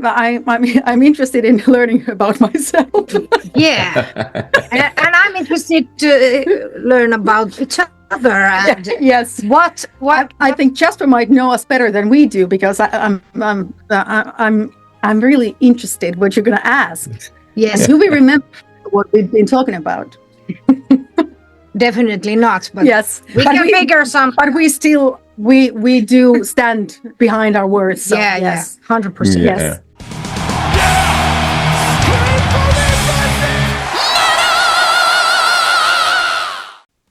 I'm interested in learning about myself. Yeah, and I'm interested to learn about each other. And Yes. what I think Jasper might know us better than we do because I'm really interested what you're going to ask. Yes, Do we remember what we've been talking about? definitely not. But Yes. we can figure some. But we still we do stand behind our words. So, Yeah, yes. 100%. Yes. Yeah.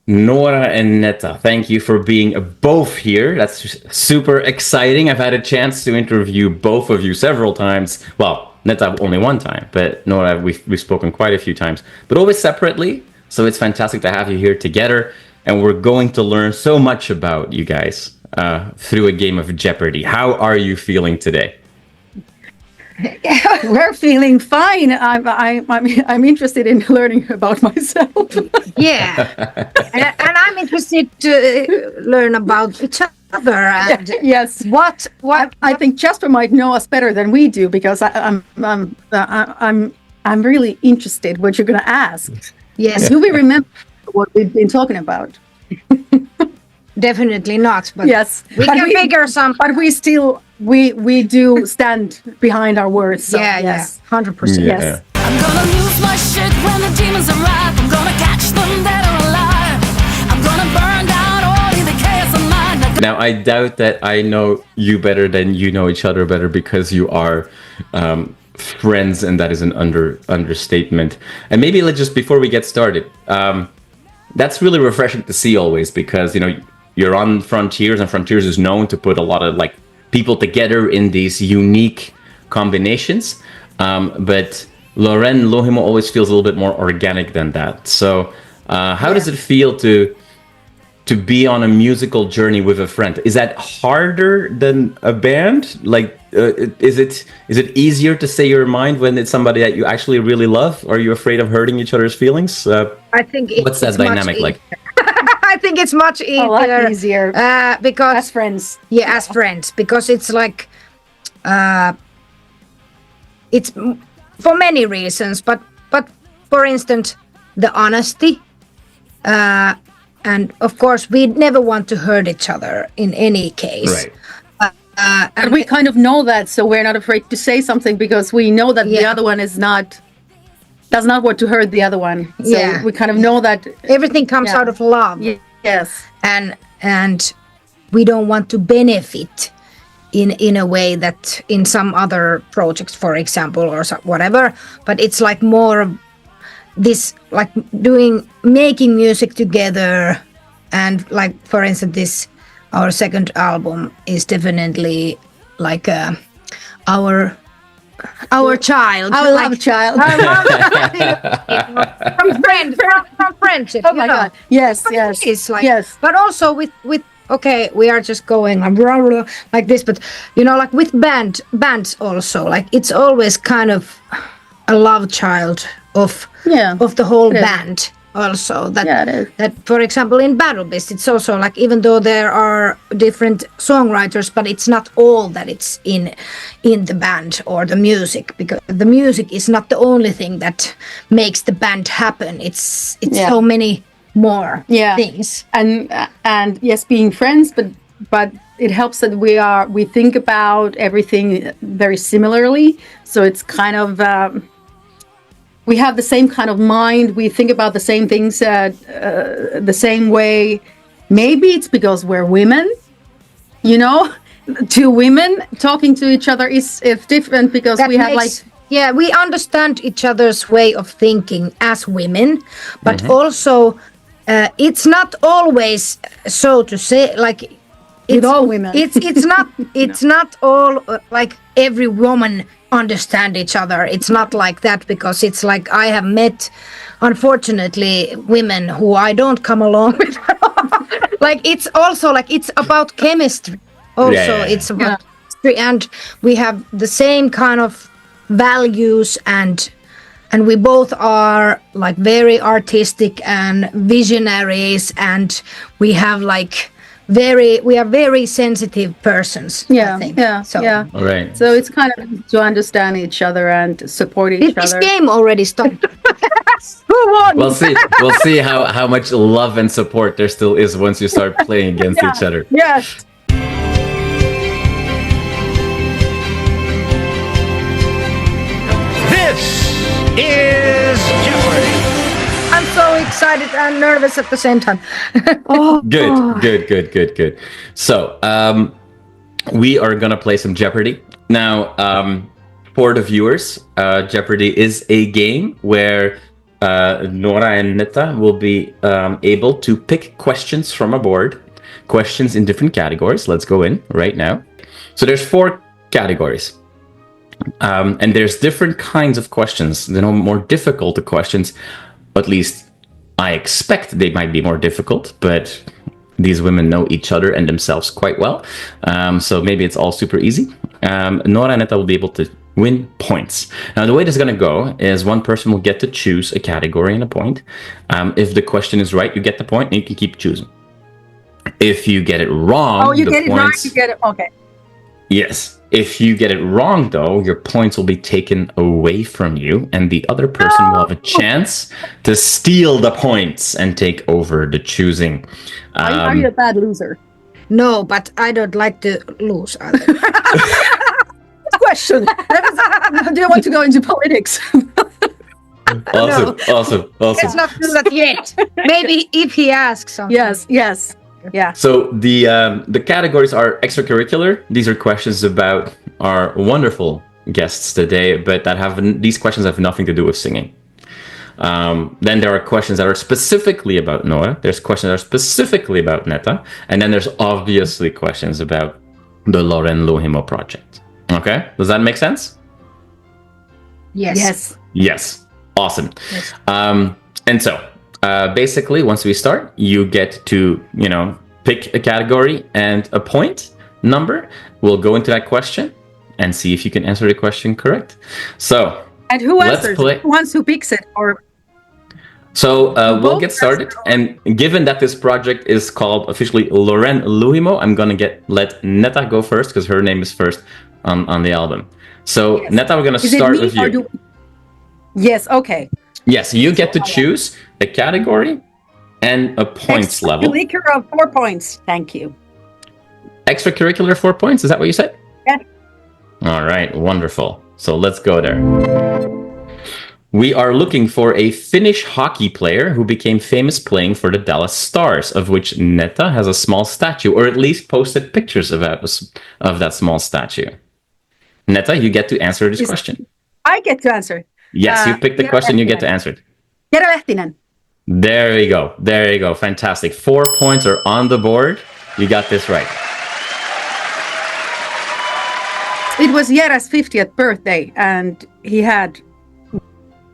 Noora and Netta, thank you for being both here. That's super exciting. I've had a chance to interview both of you several times. Well, Netta only one time, but Noora, we've spoken quite a few times, but always separately. So it's fantastic to have you here together. And we're going to learn so much about you guys through a game of Jeopardy. How are you feeling today? We're feeling fine. I'm interested in learning about myself. Yeah, and I'm interested to learn about each other. And Yes. what I think Jasper might know us better than we do because I'm really interested what you're going to ask. Yes, Do we remember what we've been talking about? definitely not. But Yes. we can figure some. But we still we do stand behind our words. So, Yeah, yes. 100%. Yes. I'm gonna lose my shit when the demons arrive. I'm gonna catch them dead or alive. I'm gonna burn down all the chaos of mine. Now, I doubt that I know you better than you know each other better because you are friends, and that is an understatement. And maybe let's just, before we get started, that's really refreshing to see always because, you're on Frontiers, and Frontiers is known to put a lot of people together in these unique combinations. But Noora Louhimo always feels a little bit more organic than that. So how does it feel to be on a musical journey with a friend? Is that harder than a band? Is it easier to say your mind when it's somebody that you actually really love? Are you afraid of hurting each other's feelings? I think What's that dynamic like? I think it's much easier. A lot easier. Because As friends. Yeah, as friends, because it's it's for many reasons, but for instance, the honesty, and of course, we never want to hurt each other in any case. Right. And we kind of know that, so we're not afraid to say something because we know that the other one does not want to hurt the other one. So we kind of know that Everything comes out of love. Yes. And we don't want to benefit in a way that in some other projects, for example, or whatever. But it's more of this, making music together, and for instance, our second album is definitely our child, Our love child. from friendship. Oh my God. Yes, yes. It's yes. but also with okay, we are just going like this, but with bands also, it's always kind of a love child of the whole band. Also, it is. that for example in Battle Beast, it's also even though there are different songwriters, but it's not all that it's in the band or the music, because the music is not the only thing that makes the band happen. It's so many more things. And yes, being friends, but it helps that we think about everything very similarly. So it's kind of we have the same kind of mind. We think about the same things the same way. Maybe it's because we're women, Two women talking to each other is different because we have we understand each other's way of thinking as women, but also it's not always so to say with all women. It's not all every woman understand each other. It's not like that, because it's I have met, unfortunately, women who I don't come along with. It's also it's about chemistry. Also, it's about chemistry, and we have the same kind of values, and we both are very artistic and visionaries, and we have we are very sensitive persons. I think. So, All right. So it's kind of to understand each other and support each this other. game already stopped. Who won? We'll see how much love and support there still is once you start playing against each other. Yes. This is Jeopardy! I'm so excited and nervous at the same time. Good. So, we are gonna play some Jeopardy now. For the viewers, Jeopardy is a game where Noora and Netta will be able to pick questions from a board, questions in different categories. Let's go in right now. So there's 4 categories. And there's different kinds of questions. They're more difficult questions. At least I expect they might be more difficult, but these women know each other and themselves quite well. So maybe it's all super easy. Noora and Netta will be able to win points. Now, the way this is going to go is one person will get to choose a category and a point. If the question is right, you get the point and you can keep choosing. If you get it wrong, you get it right, you get it. Okay. Yes. If you get it wrong, though, your points will be taken away from you, and the other person will have a chance to steal the points and take over the choosing. Are you a bad loser? No, but I don't like to lose either. Question. Do you want to go into politics? Awesome. Let's not do that yet. Maybe if he asks something. Yes. Yeah. So the categories are extracurricular. These are questions about our wonderful guests today, but these questions have nothing to do with singing. Then there are questions that are specifically about Noora. There's questions that are specifically about Netta, and then there's obviously questions about the Noora Louhimo project. Okay, does that make sense? Yes. Yes. Awesome. Yes. And so. Basically, once we start, you get to, pick a category and a point number. We'll go into that question and see if you can answer the question correct. So, and who let's answers? play. The ones who picks it, or so we'll get started. And given that this project is called officially Noora Louhimo, I'm gonna let Netta go first because her name is first on the album. So yes. Netta, we're gonna start with you. Yes. Okay. Yes, you get to choose a category and a points level. Extracurricular of 4 points. Thank you. Extracurricular 4 points, is that what you said? Yeah. All right, wonderful. So let's go there. We are looking for a Finnish hockey player who became famous playing for the Dallas Stars, of which Netta has a small statue, or at least posted pictures of that small statue. Netta, you get to answer this question. I get to answer. Yes, you pick the question, you get to answer it. Jere Lehtinen. There you go. Fantastic. 4 points are on the board. You got this right. It was Jere's 50th birthday, and he had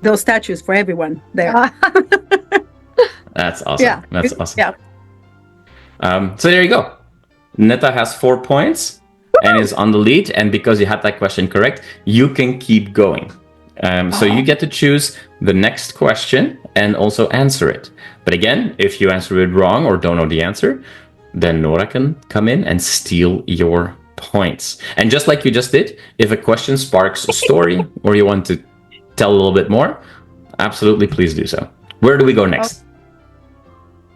those statues for everyone there. That's awesome. Yeah. That's awesome. Yeah. So there you go. Netta has 4 points and is on the lead. And because you had that question correct, you can keep going. So you get to choose the next question and also answer it. But again, if you answer it wrong or don't know the answer, then Noora can come in and steal your points. And just like you just did, if a question sparks a story or you want to tell a little bit more, absolutely please do so. Where do we go next?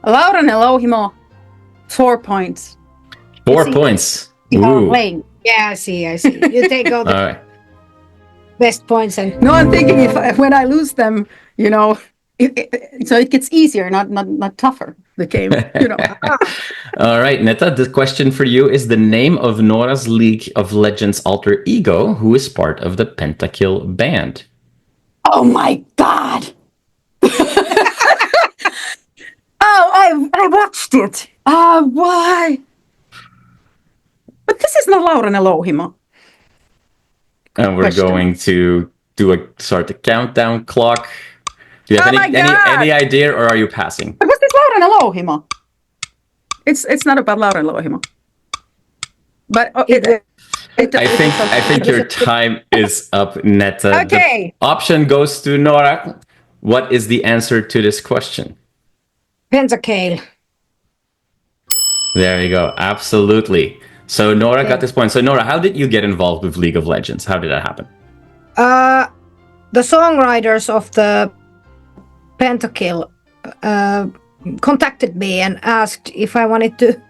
Noora Louhimo, 4 points. 4 points. Ooh. Playing. Yeah, I see. You take all the All right. best points and. No, I'm thinking when I lose them, so it gets easier, not tougher. The game, All right, Netta, the question for you is the name of Noora's League of Legends alter ego, who is part of the Pentakill band. Oh my God! I watched it. Why? But this is not Noora Louhimo. And we're going to start the countdown clock. Do you have any idea, or are you passing? But was this Noora Louhimo? It's not about Noora Louhimo. But I think your time is up, Netta. Okay. The option goes to Noora. What is the answer to this question? Pentakill. There you go. Absolutely. So Noora got this point. So Noora, how did you get involved with League of Legends? How did that happen? The songwriters of the Pentakill contacted me and asked if I wanted to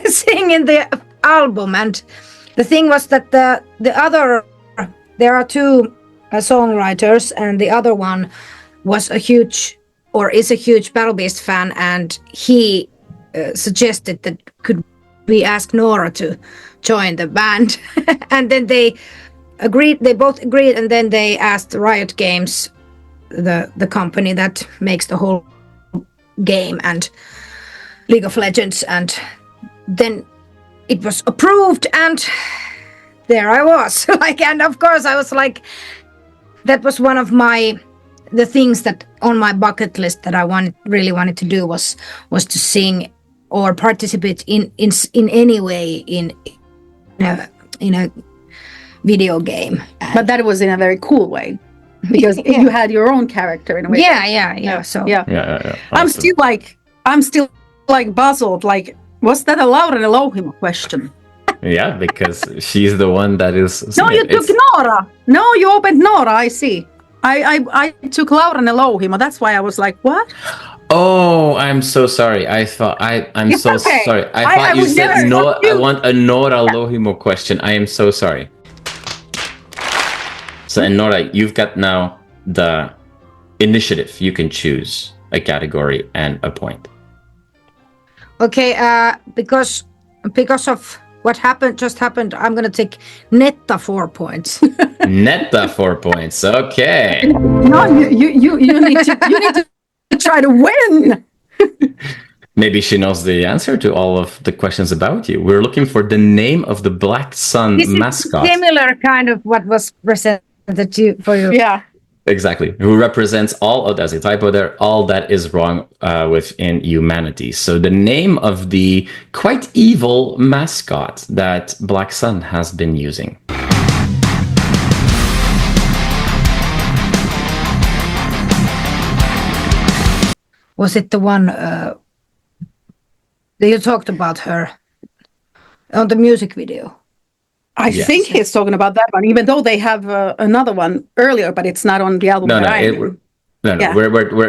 sing in the album. And the thing was that there are two songwriters, and the other one is a huge Battle Beast fan, and he suggested that could we ask Noora to join the band. And then they both agreed, and then they asked Riot Games, the company that makes the whole game and League of Legends, and then it was approved, and there I was. And of course I was like, that was one of the things that on my bucket list that I really wanted to do was to sing or participate in any way in a video game. But that was in a very cool way, because you had your own character in a way. Yeah. So Yeah. I'm still like puzzled. Like, was that a Laurenne Louhimo question? Yeah, because she's the one that is. No, you took Noora. No, you opened Noora. I see. I took Laurenne Louhimo. That's why I was like, what? Oh, I'm so sorry. I'm so okay. sorry. I I thought you would said never no. stop you. I want a Noora Louhimo question. I am so sorry. So, and Noora, you've got now the initiative. You can choose a category and a point. okay, because of what just happened, I'm gonna take Netta 4 points. Netta 4 points. Okay. No, you need to try to win. Maybe she knows the answer to all of the questions about you. We're looking for the name of the Black Sun This mascot. is similar kind of what was presented for you. Yeah. Exactly. Who represents all, there's a typo there, all that is wrong within humanity. So the name of the quite evil mascot that Black Sun has been using. Was it the one that you talked about her on the music video? I Yes. think he's talking about that one, even though they have another one earlier, but it's not on the album. No, that I'm in. Yeah.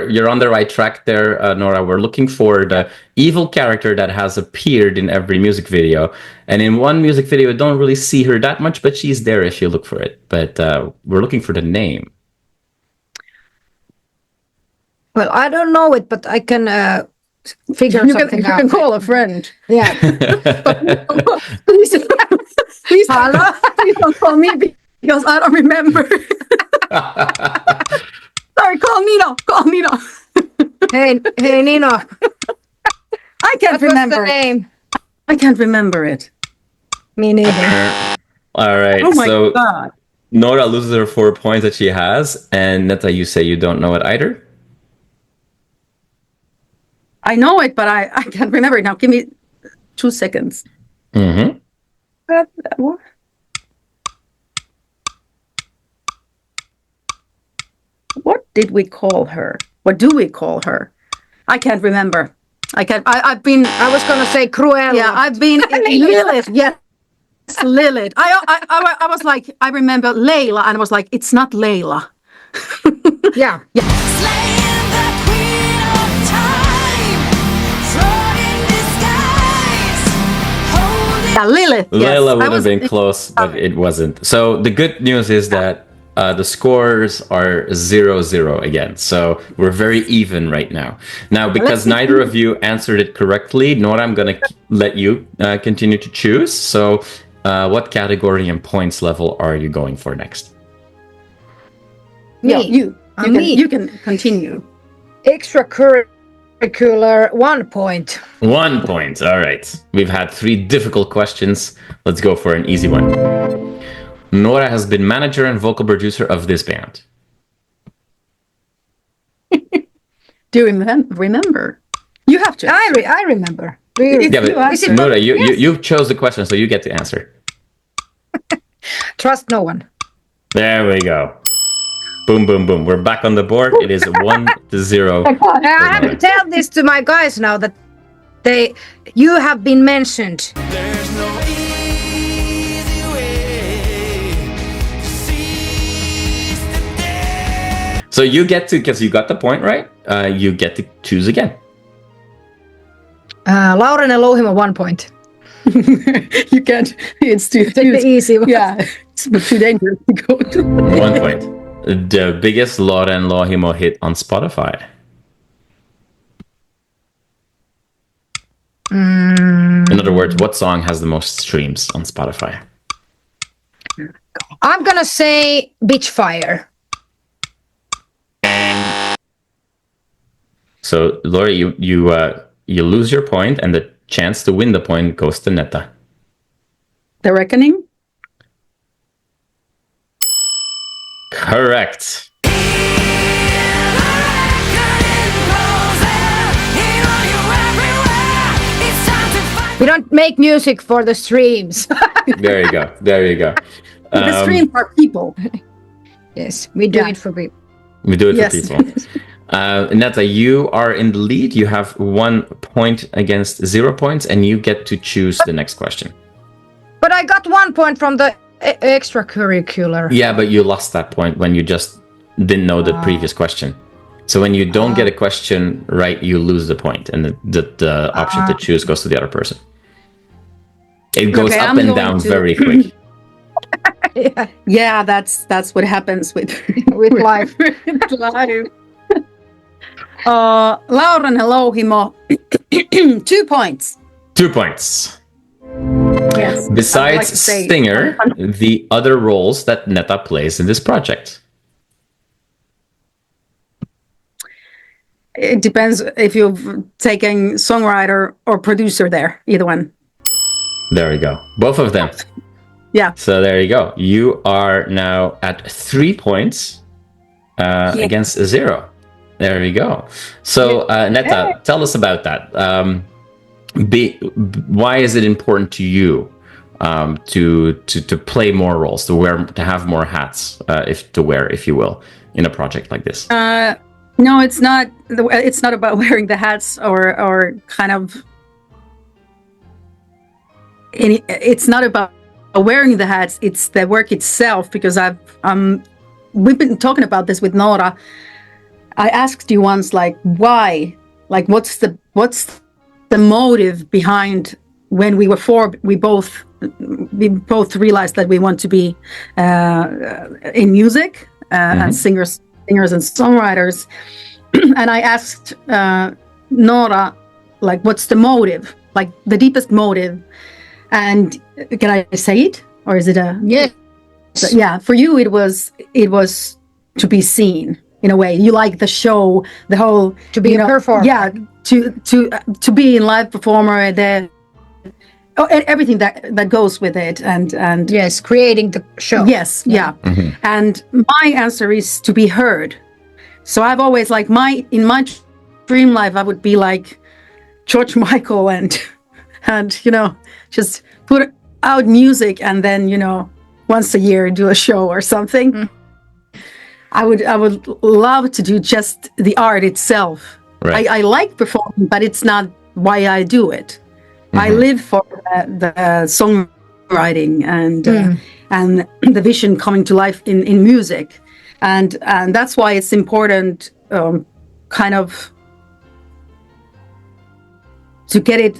you're on the right track there, Noora. We're looking for the evil character that has appeared in every music video. And in one music video, don't really see her that much, but she's there if you look for it. But we're looking for the name. Well, I don't know it, but I can figure You something can out. call a friend. Yeah. Please, please, Hello? please don't call me because I don't remember. Sorry, call Nino. Call Nino. Hey, Nino. I can't What was remember. the name? I can't remember it. Me neither. All right. Oh my so god. Noora loses her 4 points that she has. And Netta, you say you don't know it either? I know it, but I can't remember it now. Give me 2 seconds. Mm-hmm. What? What did we call her? What do we call her? I can't remember. I've been. I was gonna say Cruella. Yeah, I've been Lilith. Yes, Lilith. I was like, I remember Layla, and I was like, it's not Layla. Yeah. Slaying the queen of time, fraud in disguise, holding Yeah, Lilith. Yes. Layla I would have was- been close, but it wasn't. So the good news is that the scores are 0-0 again. So we're very even right now. Now, because neither of you answered it correctly, Noora, I'm going to let you continue to choose. So what category and points level are you going for next? Yeah, Me. you can continue. Extracurricular 1 point. 1 point. All right. We've had 3 difficult questions. Let's go for an easy one. Noora has been manager and vocal producer of this band. Do you remember? You have to. I remember. Do you? If Yeah, but you answer. Noora, you chose the question, so you get to answer. Trust no one. There we go. Boom, boom, boom. We're back on the board. It is 1-0. I have to tell this to my guys now that You have been mentioned. There's no easy way to seize the day. So you get to, because you got the point right, you get to choose again. Laurenne Louhimo 1 point. You can't. It's too. Take the easy one. Yeah, it's too dangerous to go to. 1 point. The biggest Noora Louhimo hit on Spotify. In other words, what song has the most streams on Spotify? I'm gonna say Bitch Fire. So, Laura, you lose your point, and the chance to win the point goes to Netta. The Reckoning. Correct. We don't make music for the streams. There you go. There you go. The stream are people. Yes, we do it for people. We do it Yes. for people. Netta, you are in the lead. You have 1 point against 0 points, and you get to choose the next question. But I got 1 point from the extracurricular. Yeah, but you lost that point when you just didn't know the previous question. So when you don't get a question right, you lose the point, and the option to choose goes to the other person. It goes Okay, up I'm and going down to- very quick. Yeah, that's what happens with With life. with life. Laurenne Louhimo, 2 points. 2 points. Yes. Besides singer, the other roles that Netta plays in this project. It depends if you've taken songwriter or producer there. Either one. There we go. Both of them. Yeah. So there you go. You are now at 3 points against 0. There we go. So Netta, tell us about that. Why is it important to you to play more roles, to have more hats, if you will, in a project like this? No, it's not. It's not about wearing the hats or kind of. It's not about wearing the hats. It's the work itself. Because we've been talking about this with Noora. I asked you once, like, why? Like, what's the motive behind when we were 4? We both realized that we want to be in music and singers and songwriters. And I asked Noora, like, what's the motive? Like, the deepest motive. And can I say it, or is it a? Yes. Yeah, for you it was to be seen. In a way, you like the show, the whole To be a performer. Yeah, to be in live performer, and everything that goes with it, and Yes, creating the show. yes, yeah. And my answer is to be heard. So I've always like in my dream life, I would be like George Michael and just put out music, and then once a year do a show or something. I would love to do just the art itself. Right. I like performing, but it's not why I do it. I live for the songwriting and the vision coming to life in music, and that's why it's important, kind of, to get it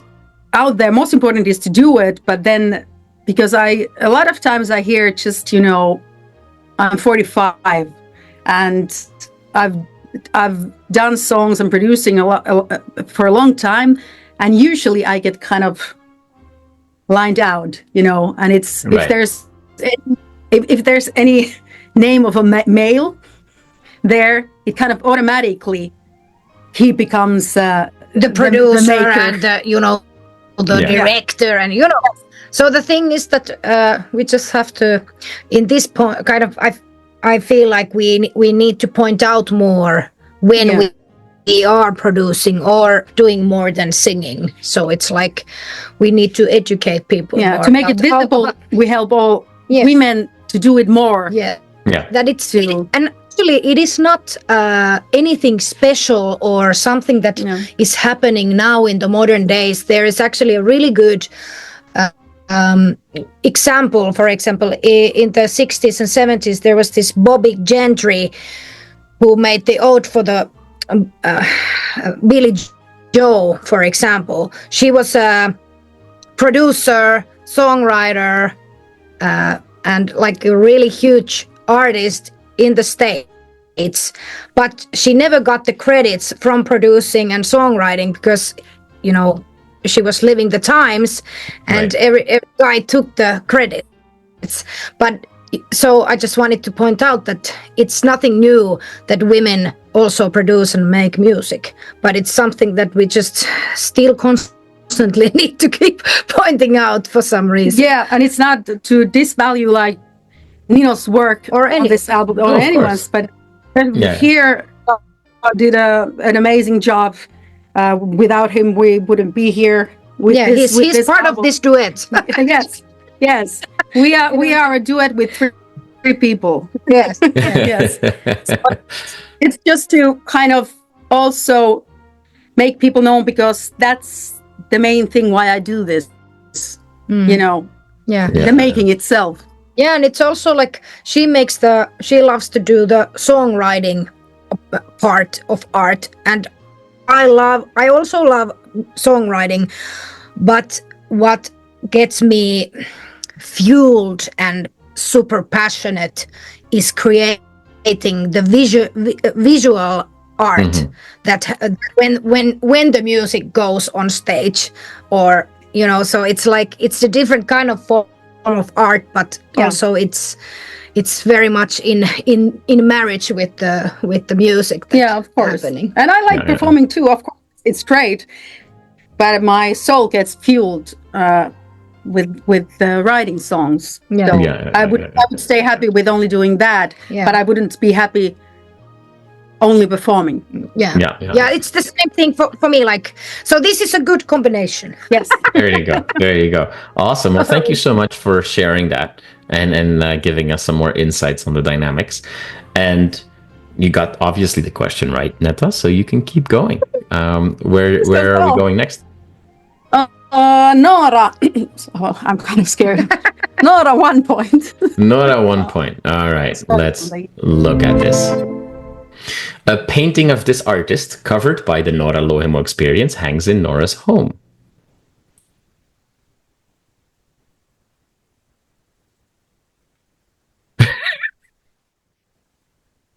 out there. Most important is to do it, but then because a lot of times I hear just I'm 45. And I've done songs and producing a lot for a long time, and usually I get kind of lined out, And it's Right. if there's any name of a male there, it kind of automatically he becomes The producer the maker. and the Yeah. director, and So the thing is that we just have to, in this point, kind of, I feel like we need to point out more when we are producing or doing more than singing. So it's like we need to educate people. Yeah, more to make it about visible, we help all Yes. women to do it more. Yeah, Yeah. that it's To- and actually actually, it is not anything special or something that is happening now in the modern days. There is actually a really good example. For example, in the 60s and 70s, there was this Bobby Gentry who made the ode for the Billy Joe, for example. She was a producer, songwriter, and like a really huge artist in the States, but she never got the credits from producing and songwriting because, you know, she was living the times, and every guy took the credits. But so I just wanted to point out that it's nothing new that women also produce and make music, but it's something that we just still constantly need to keep pointing out for some reason. Yeah, and it's not to disvalue like Nino's work Or on this album or anyone's, but here did an amazing job. Without him, we wouldn't be here. He's part of this duet. yes. We are a duet with three people. Yes. Yes. So it's just to kind of also make people know, because that's the main thing why I do this. You know, the making itself. Yeah, and it's also like she loves to do the songwriting part of art, and I also love songwriting, but what gets me fueled and super passionate is creating the visual art that when the music goes on stage, or you know, so it's like it's a different kind of form of art, but also it's very much in marriage with the music that's of course happening. And I like performing too, of course. It's great, but my soul gets fueled with writing songs. So I would stay happy with only doing that, but I wouldn't be happy only performing. It's the same thing for me, like, so this is a good combination. Yes. There you go. Awesome. Well, thank you so much for sharing that and giving us some more insights on the dynamics. And you got obviously the question right, Netta, so you can keep going. Where are we going next? Noora. I'm kind of scared. Noora, 1 point. Noora, 1 point. All right, let's look at this. A painting of this artist, covered by the Noora Louhimo Experience, hangs in Noora's home.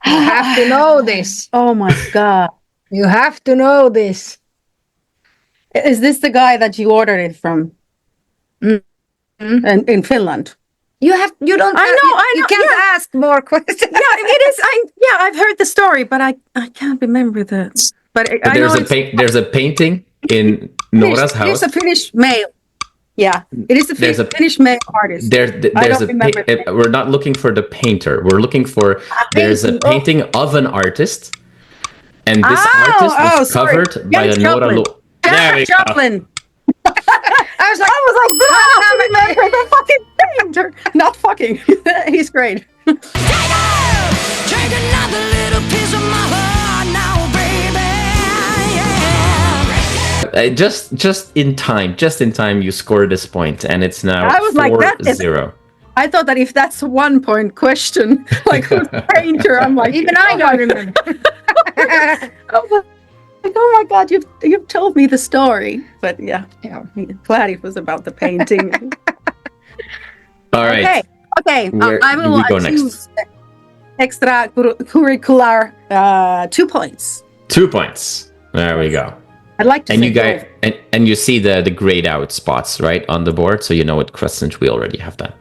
You have to know this. Oh my God. You have to know this. Is this the guy that you ordered it from? And in Finland? You don't. I know. You can't ask more questions. It is. I've heard the story, but I can't remember the. But I know there's a painting in Noora's house. It's a Finnish male. Yeah, it is a Finnish male artist. We're not looking for the painter. We're looking for. There's a painting of an artist, and this artist was covered by the Noora Louhimo. Janis Joplin. I was like, but I don't remember the fucking painter. Not fucking. He's great. Take another little piece of my heart now, baby. Just in time, you scored this point, and it's now 4-0. I thought that if that's a 1 point question, like who's the painter, I'm like, even I don't remember. Oh my God, you've told me the story, but glad it was about the painting. All right. Okay. I will go choose extracurricular 2 points. 2 points. There we go. I'd like to. And you guys, and you see the grayed out spots right on the board, so you know what crescent we already have that.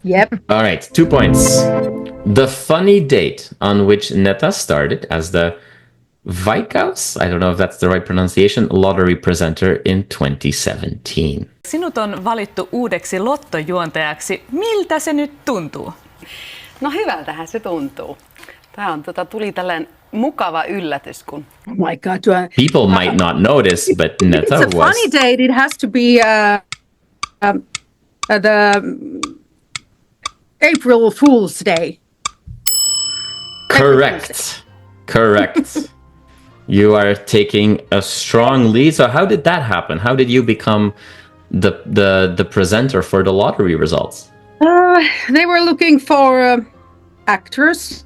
Yep. All right, 2 points. The funny date on which Netta started as the Veikkaus, I don't know if that's the right pronunciation, lottery presenter in 2017. Sinut on valittu uudeksi lottojuontajaksi. Miltä se nyt tuntuu? No hyvältähän se tuntuu. Tämä on, tuli tällainen mukava yllätys. Kun... Oh my God. People might not notice, but Netta was... It's a funny date. It has to be the April Fool's Day. Correct. You are taking a strong lead. So how did that happen? How did you become the presenter for the lottery results? They were looking for actors.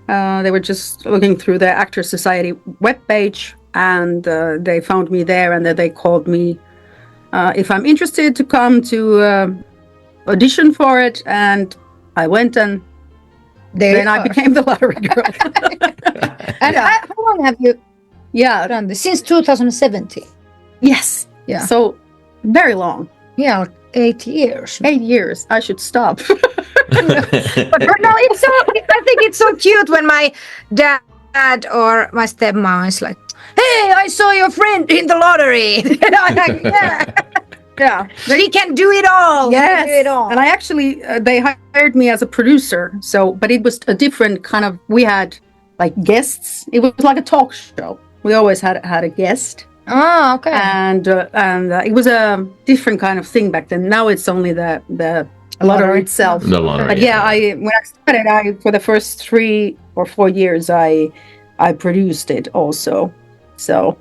They were just looking through the Actors Society webpage, and they found me there, and then they called me if I'm interested to come to audition for it, and I went, and then I became the lottery girl. And how long have you done this? Since 2017? Yes. Yeah. So very long. Yeah, like 8 years. 8 years. I should stop. But no, it's so. I think it's so cute when my dad or my stepmom is like, "Hey, I saw your friend in the lottery." And I'm like, Yeah. He can do it all. Yes. He can do it all. And I actually, they hired me as a producer. So, but it was a different kind of, we had like guests. It was like a talk show. We always had a guest. Oh, okay. And it was a different kind of thing back then. Now it's only the lottery itself. The lottery. But when I started, for the first 3 or 4 years, I produced it also. So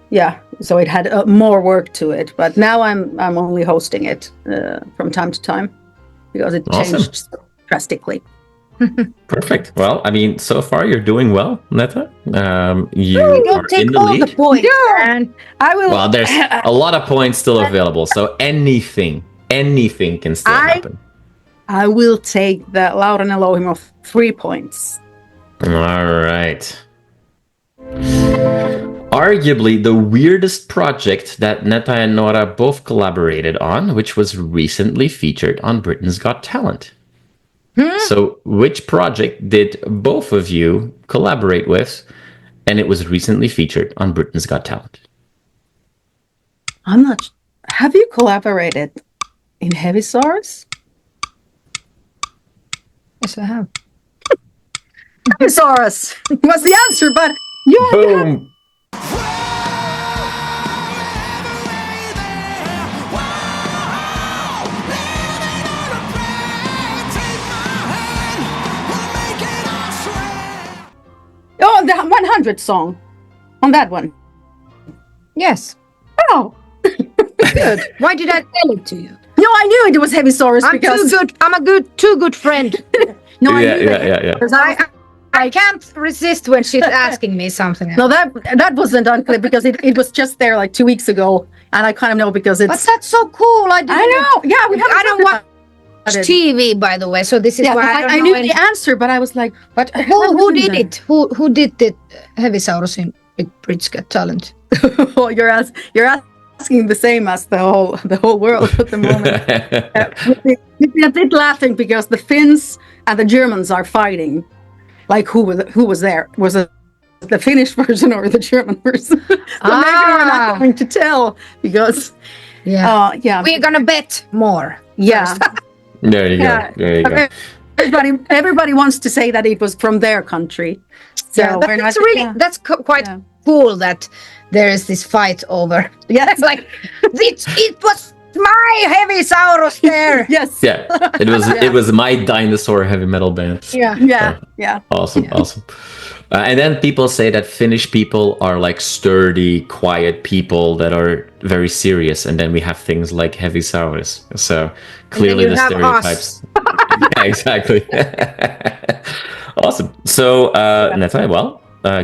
so it had more work to it. But now I'm only hosting it from time to time because it changed so drastically. Perfect. Well, I mean, so far you're doing well, Netta. You don't are take in the all lead. the points, man. I will. Well, there's a lot of points still available, so anything can still happen. I will take the Noora Louhimo 3 points. All right. Arguably the weirdest project that Netta and Noora both collaborated on, which was recently featured on Britain's Got Talent. So which project did both of you collaborate with, and it was recently featured on Britain's Got Talent? I'm not. Have you collaborated in Hevisaurus? Yes, I have. Hevisaurus was the answer, but you Boom! Oh, the 100 song on that one. Yes. Oh, good. Why did I tell it to you? No, I knew it was Hevisaurus I'm because too good. I'm a too good friend. no, I Yeah, knew yeah. because I can't resist when she's asking me something. No, that wasn't unclear because it was just there like 2 weeks ago, and I kind of know because it's. But that's so cool. I know. Yeah, we haven't I don't talked watch about it. TV, by the way, so this is Yeah, why I don't I know knew any- the answer, but I was like, But who did it? Who did the Hevisaurus in Britain's Got Talent? Well, you're asking the same as the whole world at the moment. We're a bit laughing because the Finns and the Germans are fighting. Like who was there? Was it the Finnish version or the German version? So maybe we're not going to tell because We're gonna bet more. yeah. There you Yeah. go. There you go. Everybody wants to say that it was from their country. So But we're it's not really that's quite cool that there is this fight over. Yes. It's like it was my Hevisaurus there. Yes. Yeah, it was my dinosaur heavy metal band. Yeah. Awesome. And then people say that Finnish people are like sturdy, quiet people that are very serious, and then we have things like Hevisaurus. So clearly you the have stereotypes. Yeah, exactly. Awesome. So Netta,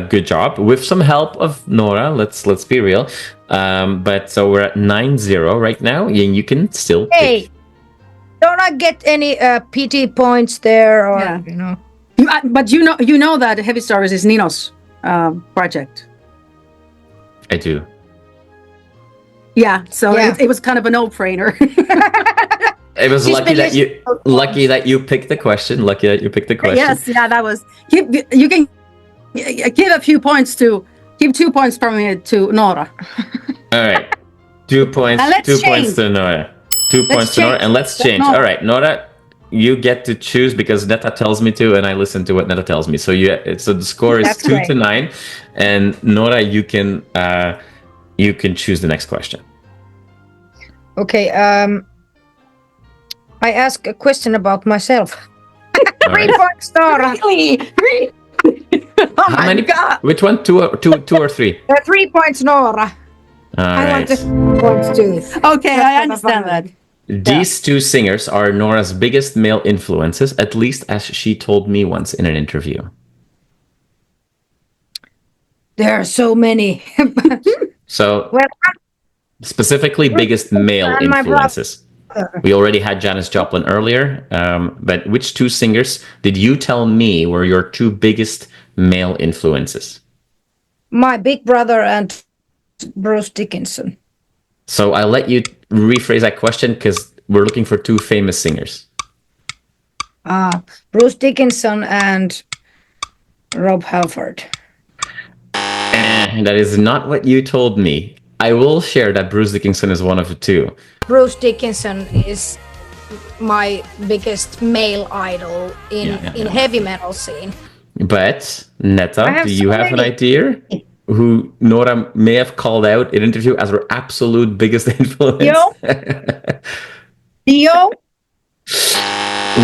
good job. With some help of Noora, let's be real. But so we're at 9-0 right now, and you can still. Hey, don't I get any PT points there, or Yeah. you know? But you know that Hevisaurus is Nino's project. I do. Yeah, so Yeah. It was kind of a no-brainer. It was She's lucky been that you picked the question. Lucky that you picked the question. Yes, yeah, that was. You can give a few points give 2 points from me to Noora. All right. 2 points. And let's 2 change. points to Noora. 2 points to Noora, change. and let's change. Noora. All right, Noora, you get to choose because Netta tells me to, and I listen to what Netta tells me. So so the score is That's 2-9, and Noora, you can choose the next question. Okay. I ask a question about myself. All 3 right. points, Noora. Really? Oh How my many? God. Which one? Two or three? 3 points, Noora. All I want right. the points too. Okay, I understand that. These two singers are Nora's biggest male influences, at least as she told me once in an interview. There are so many. So, Well, specifically, biggest male and my influences. We already had Janis Joplin earlier, but which two singers did you tell me were your two biggest male influences? my big brother and Bruce Dickinson. So I'll let you rephrase that question because we're looking for two famous singers. Bruce Dickinson and Rob Halford. That is not what you told me. I will share that Bruce Dickinson is one of the two. Bruce Dickinson is my biggest male idol in heavy metal scene. But Netta, do you so have an many. idea who Noora may have called out in an interview as her absolute biggest influence? Dio?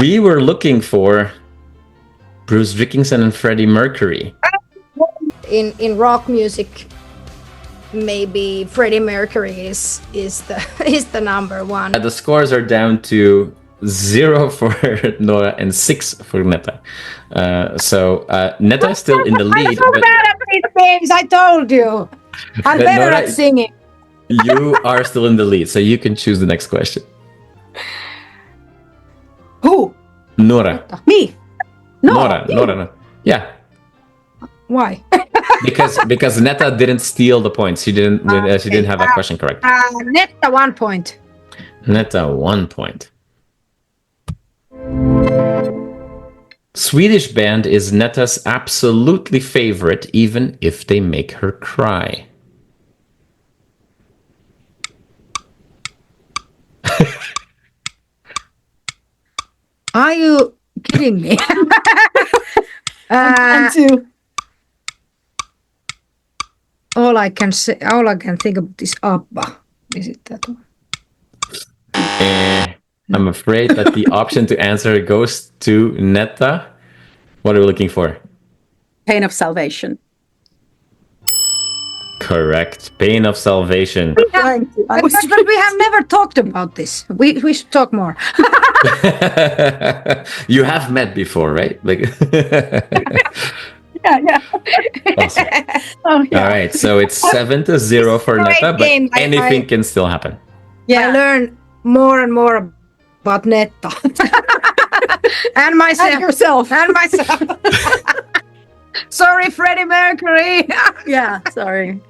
We were looking for Bruce Dickinson and Freddie Mercury. In rock music, maybe Freddie Mercury is the number one. The scores are down to 0 for Noora and 6 for Netta. So Netta is still in the lead. I'm so bad at these games, I told you. I'm But better Noora, at singing. you are still in the lead, so you can choose the next question. Who? Noora. Me? No. Noora. you. Noora. Yeah. Why? Because Netta didn't steal the points. She didn't have that question correct. Netta 1 point. Netta 1 point. Swedish band is Netta's absolutely favorite, even if they make her cry. Are you kidding me? And two. All I can think of is ABBA. Is it that one? I'm afraid that the option to answer goes to Netta. What are we looking for? Pain of Salvation. Correct. Pain of Salvation. But we have never talked about this. We should talk more. You have met before, right? Like. Yeah. Awesome. Oh, yeah. All right, so it's 7-0 for Great Netta, but game. anything can still happen. Yeah. I learn more and more about Netta. and myself. And yourself. And myself. Sorry, Freddie Mercury. Yeah, sorry.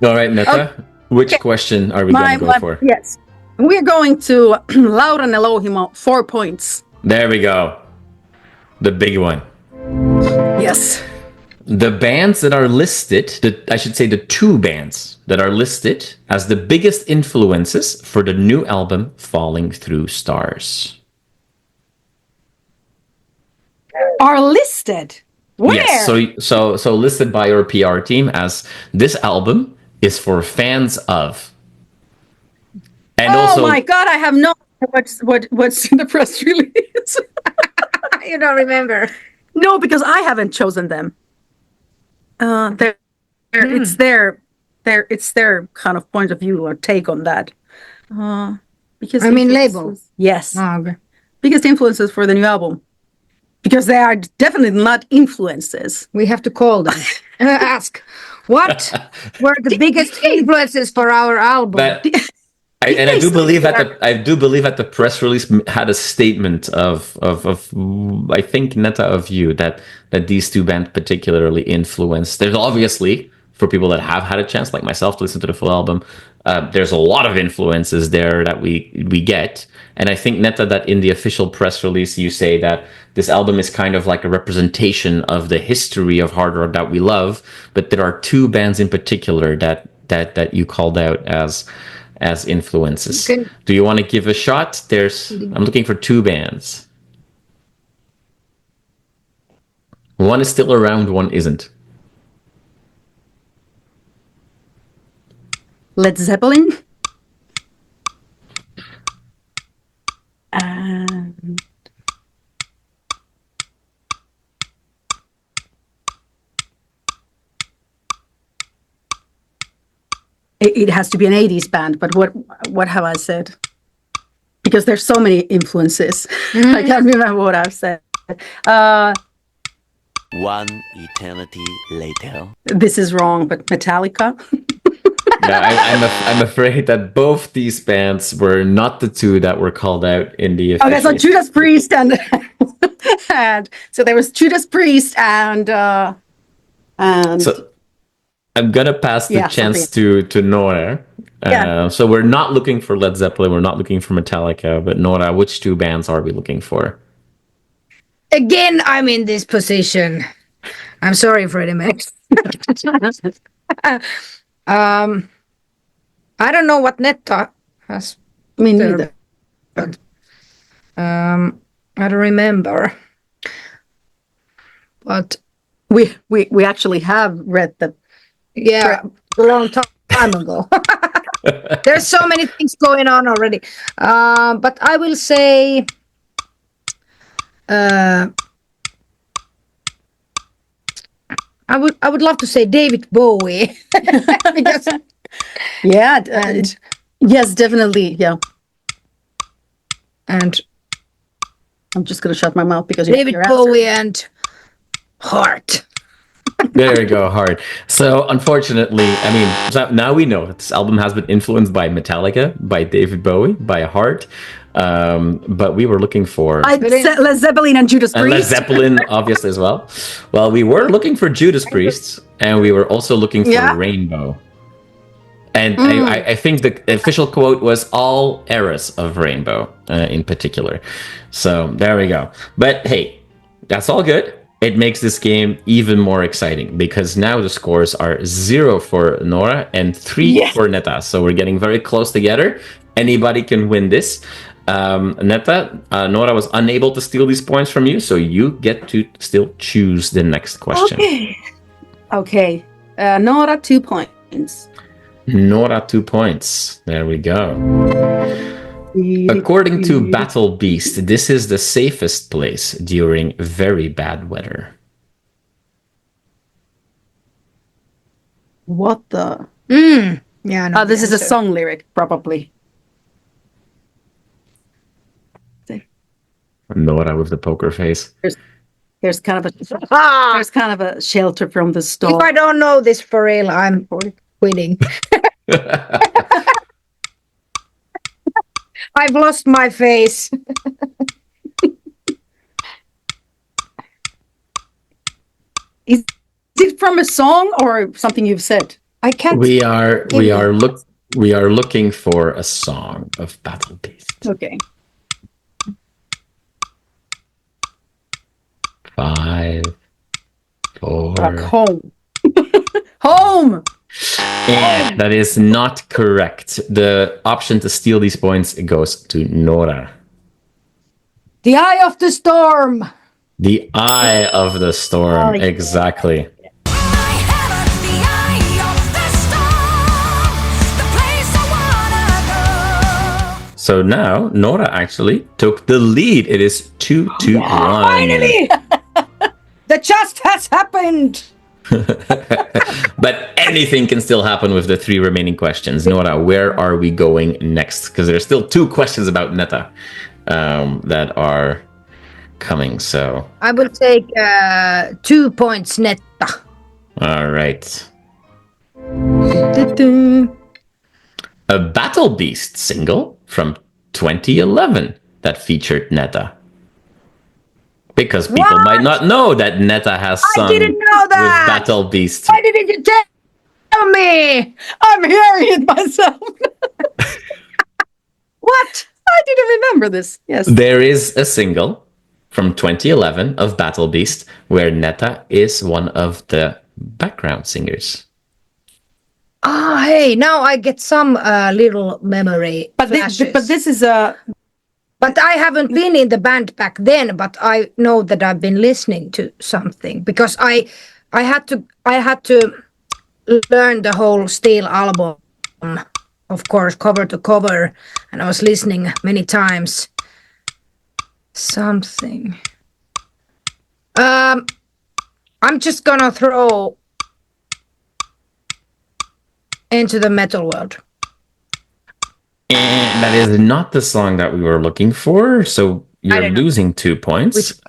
All right, Netta, which question are we going to go for? Yes. We're going to Noora Louhimo, 4 points. There we go. The big one. Yes. The bands that are listed, the two bands that are listed as the biggest influences for the new album Falling Through Stars. Are listed. Where? Yes, so listed by your PR team as this album is for fans of. And Oh my God, I have no what's in the press release. You don't remember. No, because I haven't chosen them. It's their kind of point of view or take on that. Because I mean, influences- label. Yes, Oh, okay. biggest influences for the new album. Because they are definitely not influences. We have to call them. Ask, what were the biggest influences for our album? But I do believe that the press release had a statement of I think Netta of you that these two bands particularly influenced. There's obviously, for people that have had a chance like myself to listen to the full album, there's a lot of influences there that we get. And I think, Netta, that in the official press release you say that this album is kind of like a representation of the history of hard rock that we love, but there are two bands in particular that you called out as influences. Do you want to give a shot? I'm looking for two bands. One is still around, one isn't. Led Zeppelin. it has to be an 80s band, but what have I said? Because there's so many influences. I can't remember what I've said. One eternity later. This is wrong, but Metallica. Yeah, I'm afraid that both these bands were not the two that were called out in the Okay, so official- Judas Priest and so there was Judas Priest and So I'm gonna pass the Yeah, chance to Noora. Yeah. So we're not looking for Led Zeppelin, we're not looking for Metallica, but Noora, which two bands are we looking for? Again, I'm in this position. I'm sorry, Freddie Mac. I don't know what Netta has. me neither. But I don't remember. But We actually have read the yeah, a long time ago. There's so many things going on already. But I will say I would love to say David Bowie. Because yeah, yes, definitely, yeah. and I'm just gonna shut my mouth because David you're Bowie and Heart. There you go, hard. So unfortunately, I mean, so now we know that this album has been influenced by Metallica, by David Bowie, by Heart. But we were looking for Led Zeppelin and Judas and Led Priest. Zeppelin, obviously, as well. Well, we were looking for Judas Priest, and we were also looking for Yeah. Rainbow. And I think the official quote was all eras of Rainbow in particular. So there we go. But hey, that's all good. It makes this game even more exciting because now the scores are 0 for Noora and 3 for Netta. So we're getting very close together. Anybody can win this. Netta, Noora was unable to steal these points from you, so you get to still choose the next question. Okay. Noora, 2 points. Noora, 2 points. There we go. According to Battle Beast, this is the safest place during very bad weather. What the? Yeah, no, This is a song lyric, probably. Noora with the poker face. There's kind of a shelter from the storm. If I don't know this for real, I'm quitting. I've lost my face. Is it from a song or something you've said? I can't. We are looking for a song of Battle Beast. Okay. 5, 4. Back home. Home. And that is not correct. The option to steal these points goes to Noora. The Eye of the Storm. The Eye of the Storm, exactly. So now Noora actually took the lead. It is 2-1. Finally! The just has happened. But anything can still happen with the 3 remaining questions. Noora, where are we going next? Because there's still 2 questions about Netta that are coming. So I will take 2 points, Netta. all right. A Battle Beast single from 2011 that featured Netta. Because people might not know that Netta has sung didn't know that! with Battle Beast. Why didn't you tell me? I'm hearing it myself. What? I didn't remember this. Yes. There is a single from 2011 of Battle Beast where Netta is one of the background singers. Ah, hey, now I get some little memory But flashes. this is a. But I haven't been in the band back then, but I know that I've been listening to something because I had to learn the whole Steel album, of course, cover to cover, and I was listening many times. Something. I'm just gonna throw Into the Metal World. And that is not the song that we were looking for, so you're losing 2 points.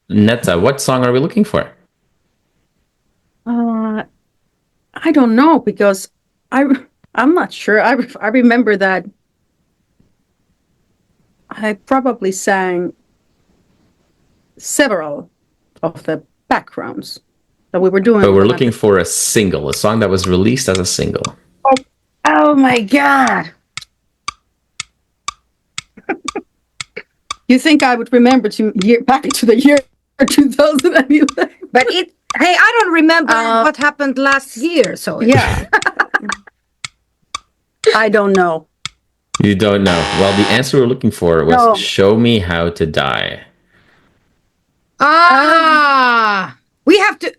Netta, what song are we looking for? I don't know, because I'm not sure. I remember that I probably sang several of the backgrounds that we were doing. But we're looking for a single, a song that was released as a single. Oh my God. You think I would remember back to the year 2011? But I don't remember what happened last year. So yeah. I don't know. You don't know. Well, the answer we're looking for was Show Me How to Die. We have to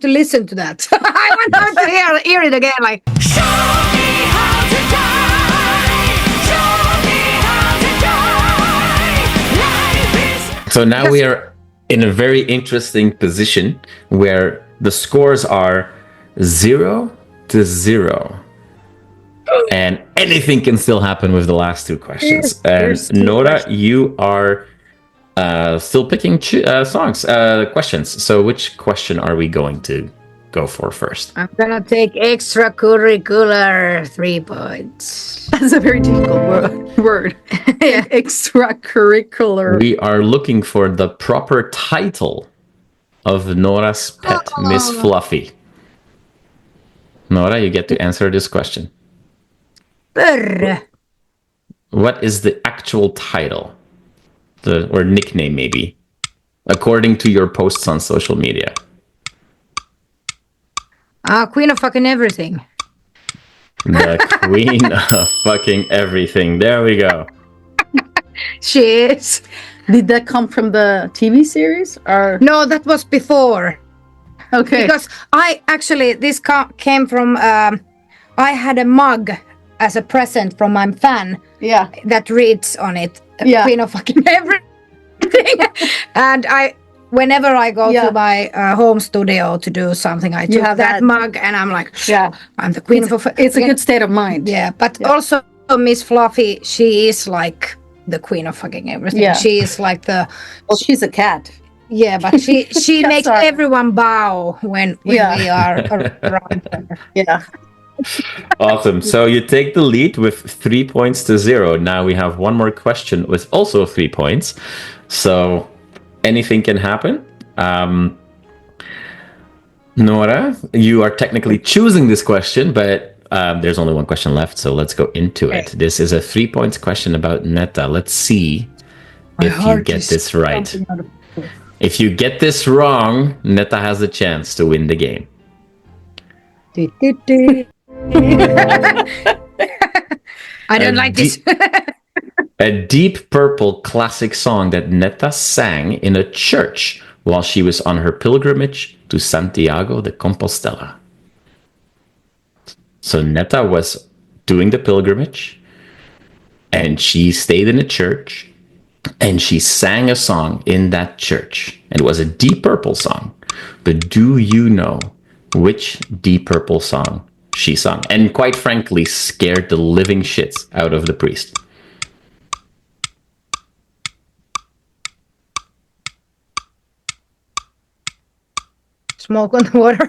listen to that. I want to hear it again. Like, Show me how to die. Show me how to die. Life is. So now we are in a very interesting position where the scores are 0-0. And anything can still happen with the last 2 questions. And Noora, you are still picking questions. So which question are we going to go for first? I'm gonna take extracurricular 3 points. That's a very difficult word. Extracurricular. We are looking for the proper title of Noora's pet, Miss Fluffy. Noora, you get to answer this question. What is the actual title? Or nickname, maybe, according to your posts on social media? Queen of fucking everything. The Queen of fucking everything. There we go. She is. Did that come from the TV series, or No, that was before. okay? Because this came from, I had a mug as a present from my fan Yeah. that reads on it, Yeah. Queen of fucking everything. And whenever I go to my home studio to do something, I took have that that. mug and I'm like, Yeah. I'm the queen of It's a good state of mind. Yeah, but also Miss Fluffy, she is like the queen of fucking everything. Yeah. She is like the Well, she's a cat. yeah, but she makes our- everyone bow when we are around her. Yeah. Awesome. So you take the lead with 3 points to 0. Now we have one more question with also 3 points. So anything can happen. Noora, you are technically choosing this question, but there's only one question left. So let's go into it. This is a 3 points question about Netta. Let's see if you get this right. If you get this wrong, Netta has a chance to win the game. I don't like this. A Deep Purple classic song that Netta sang in a church while she was on her pilgrimage to Santiago de Compostela. So Netta was doing the pilgrimage, and she stayed in a church, and she sang a song in that church. And it was a Deep Purple song. But do you know which Deep Purple song she sung? And quite frankly, scared the living shits out of the priest. Smoke on the water.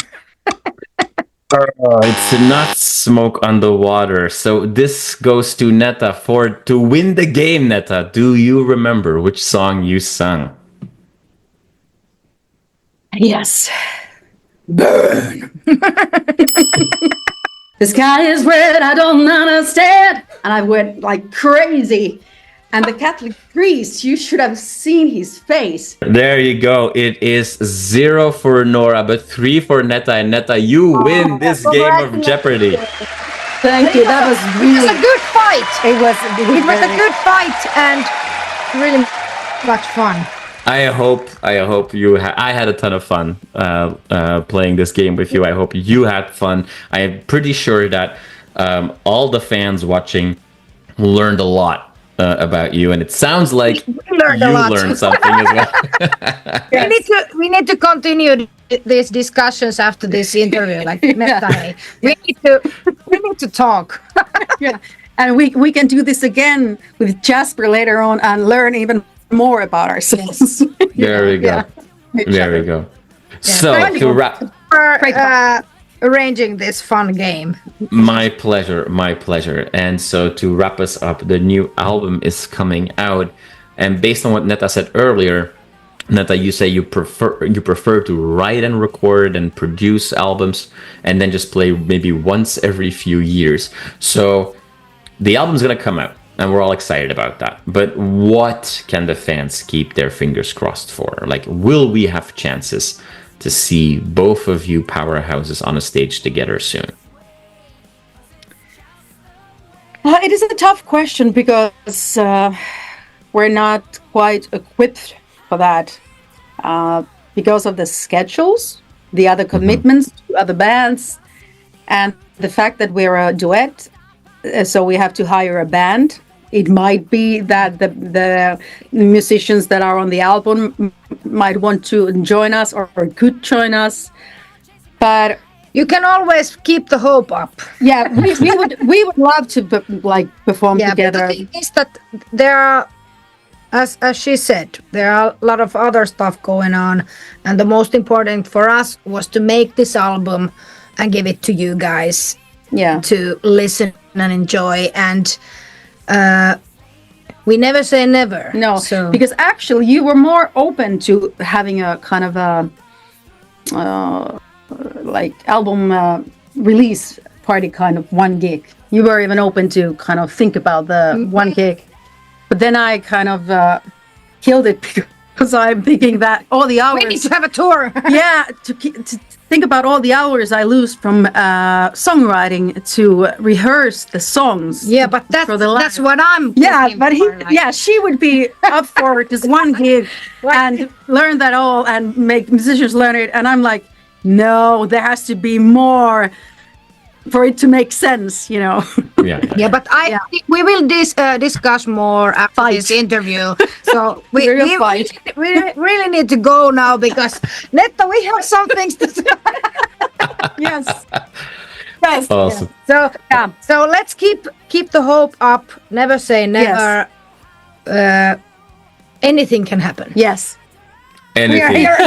It's not Smoke on the Water. So this goes to Netta to win the game. Netta, do you remember which song you sang? Yes. Burn. The sky is red, I don't understand. And I went like crazy. And the Catholic priest, you should have seen his face. There you go. It is 0 for Noora, but 3 for Netta. And Netta, you win this game of Jeopardy. Thank you. That was It really. was a good fight. It was A good fight and really much fun. I hope you. I had a ton of fun playing this game with you. I hope you had fun. I am pretty sure that all the fans watching learned a lot about you, and it sounds like We learned a you lot. learned something as well. We need to continue these discussions after this interview. Like Netta, hey, we need to talk. Yeah. And we can do this again with Jasper later on and learn even more about ourselves. There we go. Yeah. There we go. So Thank to you wrap, for arranging this fun game. my pleasure, my pleasure. And so to wrap us up, the new album is coming out, and based on what Netta said earlier, Netta, you say you prefer to write and record and produce albums, and then just play maybe once every few years. So the album's gonna come out, and we're all excited about that. But what can the fans keep their fingers crossed for? Like, will we have chances to see both of you powerhouses on a stage together soon? It is a tough question because we're not quite equipped for that because of the schedules, the other commitments to other bands, and the fact that we're a duet. So we have to hire a band. It might be that the musicians that are on the album might want to join us or could join us, but You can always keep the hope up. yeah, we would love to perform Yeah, but together. the thing is that there are, as she said, there are a lot of other stuff going on, and the most important for us was to make this album and give it to you guys Yeah, to listen and enjoy. And we never say never. no, so because actually you were more open to having a kind of a like album release party, kind of one gig. You were even open to kind of think about the one gig, but then I kind of killed it because I'm thinking that all the hours. we need to have a tour. Yeah, to think about all the hours I lose from songwriting to rehearse the songs. Yeah, but for the live. that's what I'm. Yeah, looking but for, like- yeah, she would be up for just one gig and learn that all and make musicians learn it. And I'm like, no, there has to be more for it to make sense, you know. Yeah. Yeah, but we will discuss more after this interview. So we really need to go now because Netta, we have some things to say. Yes. Yes. Awesome. So so let's keep the hope up. Never say never. Anything can happen. Yes. And We are here.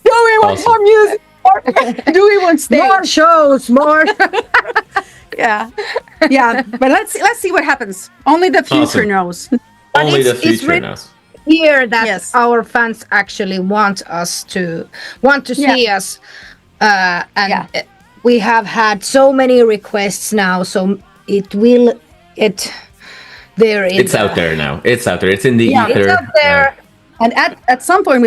Do we want Awesome. more music? Do we want stage? More shows, more. Yeah. Yeah. But let's see what happens. Only the future Awesome. knows. Only the it's future really- knows. Hear that Yes. our fans actually want to see us, and we have had so many requests now. So it will there. It's out there now. It's out there. It's in the ether. It's out there. And at some point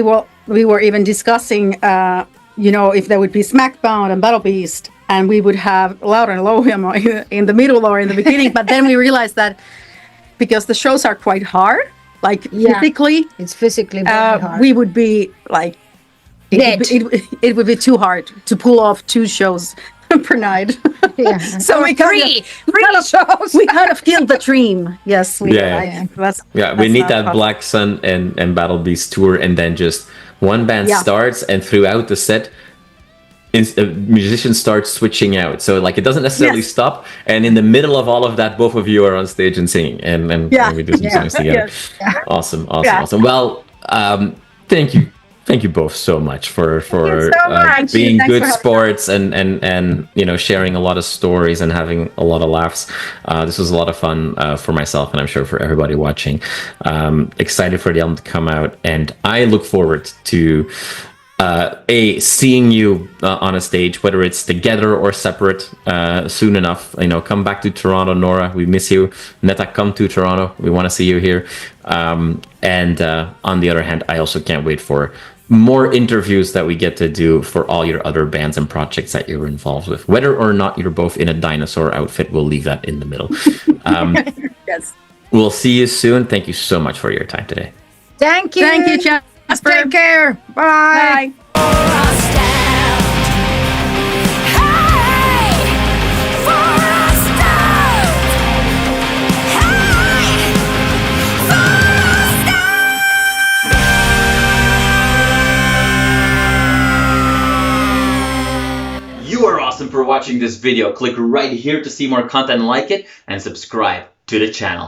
we were even discussing, if there would be Smackbound and Battle Beast, and we would have Noora Louhimo in the middle or in the beginning. But then we realized that because the shows are quite hard, like physically, It's physically very hard. we would be like, Dead. it would be too hard to pull off 2 shows per night. Yeah. So we three shows. We kind of killed the dream. Yes, we Yeah. like, that's We need not that possible. Black Sun and Battle Beast tour, and then just one band Yeah. starts, and throughout the set, musicians start switching out. So like it doesn't necessarily Yes. stop, and in the middle of all of that, both of you are on stage and singing, and we do some songs together. Yes. Awesome. Yeah. Well, thank you both so much for you so much. being Thanks good for having sports and sharing a lot of stories and having a lot of laughs. This was a lot of fun for myself, and I'm sure for everybody watching. Excited for the album to come out, and I look forward to seeing you on a stage, whether it's together or separate, soon enough. Come back to Toronto, Noora. We miss you. Netta, come to Toronto. We want to see you here. And on the other hand, I also can't wait for more interviews that we get to do for all your other bands and projects that you're involved with. Whether or not you're both in a dinosaur outfit, we'll leave that in the middle. Yes. We'll see you soon. Thank you so much for your time today. Thank you. Thank you, Jasper. Take care. Bye. Bye. watching this video. Click right here to see more content like it and subscribe to the channel.